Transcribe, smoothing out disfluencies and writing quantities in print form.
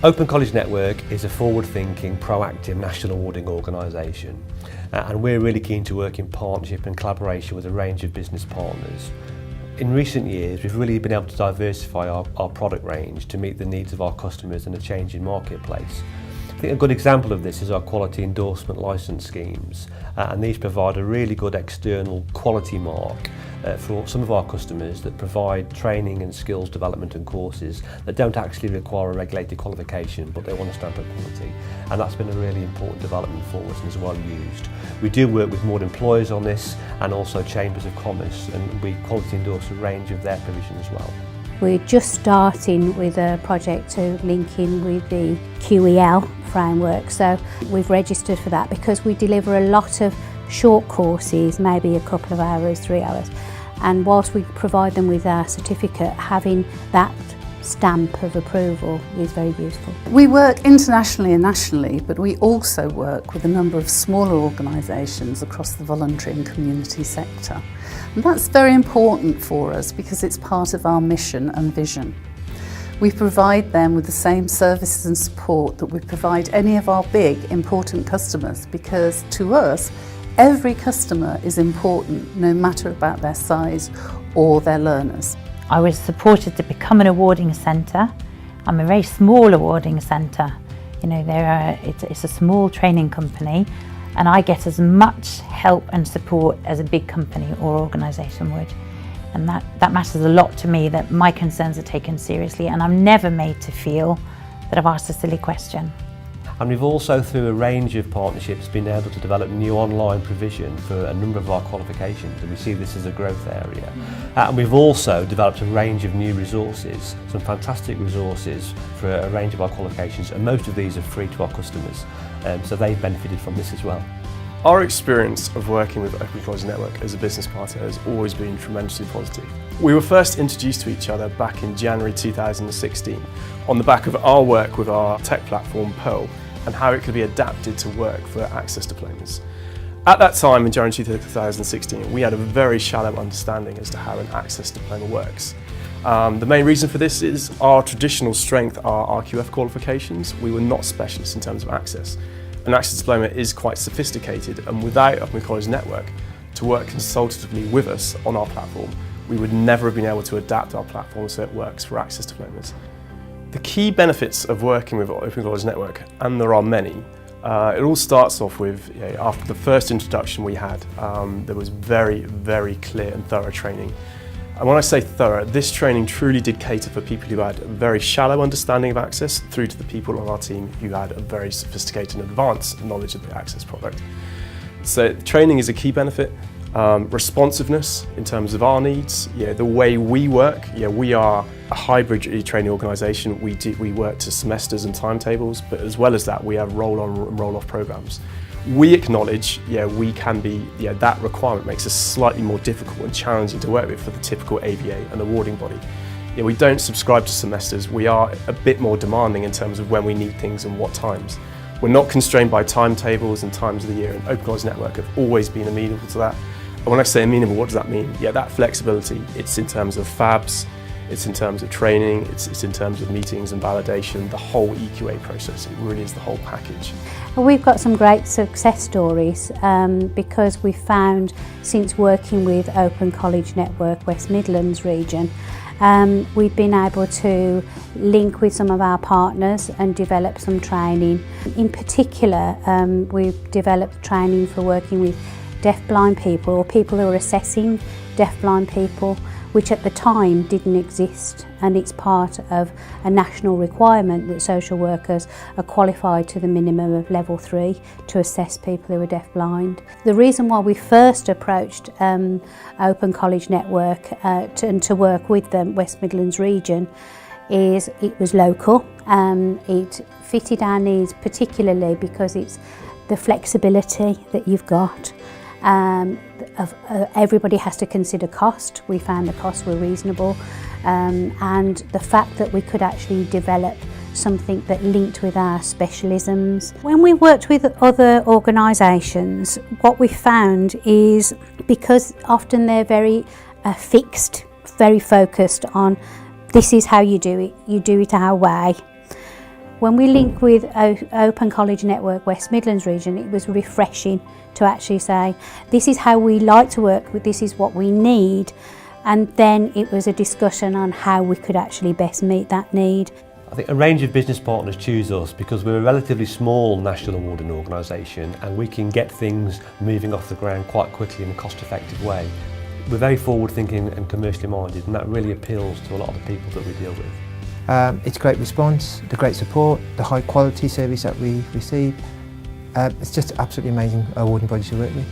Open College Network is a forward-thinking, proactive national awarding organisation, and we're really keen to work in partnership and collaboration with a range of business partners. In recent years, we've really been able to diversify our product range to meet the needs of our customers in a changing marketplace. I think a good example of this is our Quality Endorsement licence schemes, and these provide a really good external quality mark for some of our customers that provide training and skills development and courses that don't actually require a regulated qualification, but they want to stamp up quality, and that's been a really important development for us and is well used. We do work with more employers on this and also chambers of commerce, and we quality endorse a range of their provision as well. We're just starting with a project to link in with the QEL framework, so we've registered for that because we deliver a lot of short courses, maybe a couple of hours, 3 hours, and whilst we provide them with our certificate, having that stamp of approval is very useful. We work internationally and nationally, but we also work with a number of smaller organisations across the voluntary and community sector. And that's very important for us because it's part of our mission and vision. We provide them with the same services and support that we provide any of our big, important customers, because to us, every customer is important, no matter about their size or their learners. I was supported to become an awarding centre. I'm a very small awarding centre. You know, it's a small training company, and I get as much help and support as a big company or organisation would. And that matters a lot to me, that my concerns are taken seriously, and I'm never made to feel that I've asked a silly question. And we've also, through a range of partnerships, been able to develop new online provision for a number of our qualifications, and we see this as a growth area. And we've also developed a range of new resources, some fantastic resources for a range of our qualifications, and most of these are free to our customers, so they've benefited from this as well. Our experience of working with Open College Network as a business partner has always been tremendously positive. We were first introduced to each other back in January 2016 on the back of our work with our tech platform Pearl and how it could be adapted to work for access diplomas. At that time, in January 2016, we had a very shallow understanding as to how an access diploma works. The main reason for this is our traditional strength are RQF qualifications. We were not specialists in terms of access. An access diploma is quite sophisticated, and without Open College Network to work consultatively with us on our platform, we would never have been able to adapt our platform so it works for access diplomas. The key benefits of working with Open College Network, and there are many, it all starts off with, after the first introduction we had, there was very, very clear and thorough training. And when I say thorough, this training truly did cater for people who had a very shallow understanding of access through to the people on our team who had a very sophisticated and advanced knowledge of the access product. So training is a key benefit. Responsiveness in terms of our needs, the way we work, we are a hybrid training organisation. We work to semesters and timetables, but as well as that we have roll-on and roll-off programmes. We acknowledge, we can be, that requirement makes us slightly more difficult and challenging to work with for the typical ABA and awarding body. We don't subscribe to semesters. We are a bit more demanding in terms of when we need things and what times. We're not constrained by timetables and times of the year, and Open College Network have always been amenable to that. And when I say amenable, what does that mean? That flexibility, it's in terms of fabs, it's in terms of training, it's in terms of meetings and validation, the whole EQA process. It really is the whole package. Well, we've got some great success stories because we've found, since working with Open College Network West Midlands region, we've been able to link with some of our partners and develop some training. In particular, we've developed training for working with deaf-blind people or people who are assessing deaf-blind people, which at the time didn't exist, and it's part of a national requirement that social workers are qualified to the minimum of level 3 to assess people who are deaf-blind. The reason why we first approached Open College Network to work with the West Midlands region is it was local. It fitted our needs particularly because it's the flexibility that you've got. Everybody has to consider cost. We found the costs were reasonable, and the fact that we could actually develop something that linked with our specialisms. When we worked with other organisations, what we found is, because often they're very fixed, very focused on this is how you do it our way. When we linked with Open College Network West Midlands region, it was refreshing to actually say, this is how we like to work with, this is what we need, and then it was a discussion on how we could actually best meet that need. I think a range of business partners choose us because we're a relatively small national awarding organisation and we can get things moving off the ground quite quickly in a cost-effective way. We're very forward-thinking and commercially minded, and that really appeals to a lot of the people that we deal with. It's great response, the great support, the high quality service that we receive. It's just absolutely amazing awarding body to work with.